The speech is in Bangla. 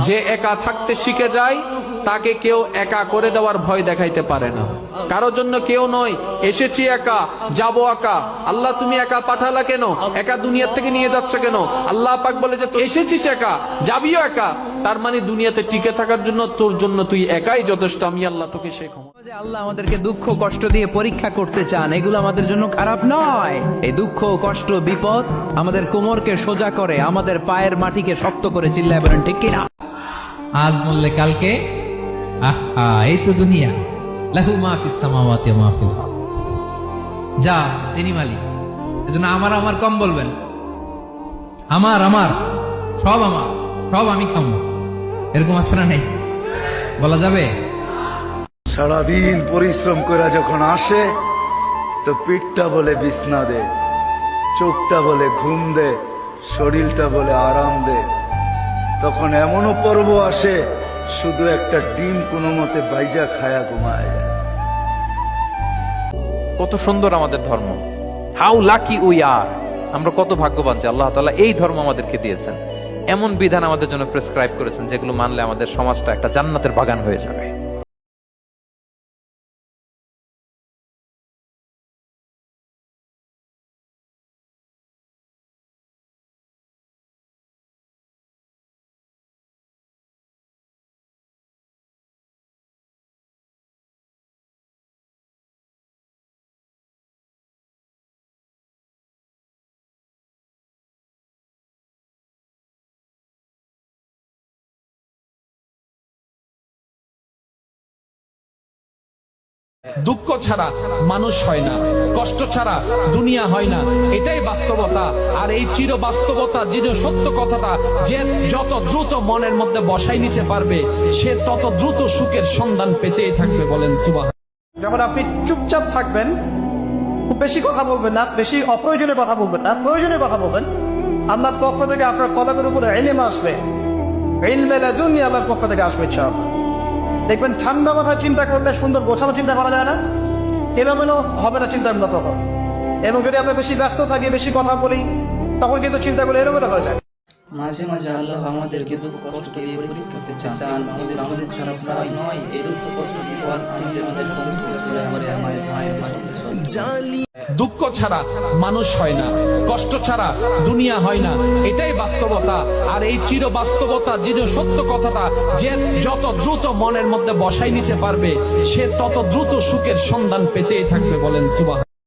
যে একা থাকতে শিখে যায় তাকে কেউ একা করে দেওয়ার ভয় দেখাইতে পারে না। কারোর জন্য কেউ নয়, এসেছি একা, যাব একা। আল্লাহ তুমি একা পাঠালা কেন? একা দুনিয়ার থেকে নিয়ে যাচ্ছে কেন? আল্লাহ পাক বলে যে এসেছিস একা, যাবিও একা। তার মানে দুনিয়াতে টিকে থাকার জন্য তোর জন্য তুই একাই যথেষ্ট। আমি আল্লাহ তোকে সেই ক্ষমতা। যে আল্লাহ আমাদেরকে দুঃখ কষ্ট দিয়ে পরীক্ষা করতে চান, এগুলো আমাদের জন্য খারাপ নয়। এই দুঃখ কষ্ট বিপদ আমাদের কোমরকে সোজা করে, আমাদের পায়ের মাটিকে শক্ত করে। চিল্লায় বলেন ঠিক কিনা? আজ মরলে কালকে আহা, এই তো দুনিয়া। লাহু মাহফিস সামাওয়াতি ওয়া মাহফিল আরদ। যা আছে তিনি মালিক। এজন্য আমার আমার কম বলবেন। আমার আমার সব আমার, সব আমি খাবো, এরকম আশ্রা নেই, বলা যাবে? সারাদিন পরিশ্রম করে যখন আসে তো পিঠটা বলে বিছনা দে, চোখটা বলে ঘুম দে, শরীরটা বলে আরাম দে। তখন এমনও পর্ব আসে শুধু একটা ডিম কোনো মতে বাইজা খায়া ঘুমায় যায়। কত সুন্দর আমাদের ধর্ম, হাউ লাকি উই আর। আমরা কত ভাগ্যবান যে আল্লাহ তাআলা এই ধর্ম আমাদেরকে দিয়েছেন, এমন বিধান আমাদের জন্য প্রেসক্রাইব করেছেন যেগুলো মানলে আমাদের সমাজটা একটা জান্নাতের বাগান হয়ে যাবে। দুঃখ ছাড়া মানুষ হয় না, কষ্ট ছাড়া দুনিয়া হয় না, এটাই বাস্তবতা। আর এই চির বাস্তবতা, চির সত্য কথাটা যে যত দ্রুত মনের মধ্যে বসাই নিতে পারবে সে তত দ্রুত সুখের সন্ধান পেতেই থাকবে। বলেন সুবহান। যখন আপনি চুপচাপ থাকবেন, খুব বেশি কথা বলবেন না, বেশি অপ্রয়োজনীয় কথা বলবেন না, প্রয়োজনীয় কথা বলবেন, আল্লাহর পক্ষ থেকে আপনার কলমের উপরে ইলম আসবে, ইলমে লাদুন্নি আল্লাহর পক্ষ থেকে আসবে ইনশাআল্লাহ। দেখবেন ঠান্ডা মাথায় চিন্তা করলে সুন্দর গোছানো চিন্তা করা যায় না, এলোমেলো হবে না চিন্তা মতো। এবং যদি আমরা বেশি ব্যস্ত থাকি, বেশি কথা বলি, তখন কিন্তু চিন্তাগুলো এলোমেলো হয়ে যায়। মাঝে মাঝে আল্লাহ আমাদেরকে দুঃখ কষ্ট দিয়ে পরীক্ষা করতে চান, আমাদের জন্য খারাপ নয়। এই দুঃখ কষ্ট বিপদ আমাদের মায়ের বাড়িতে চলে। দুঃখ ছাড়া মানুষ হয় না, কষ্ট ছাড়া দুনিয়া হয় না, এটাই বাস্তবতা। আর এই চির বাস্তবতা, চির সত্য কথাটা যে যত দ্রুত মনের মধ্যে বসাই নিতে পারবে সে তত দ্রুত সুখের সন্ধান পেতেই থাকবে। বলেন সুবহান।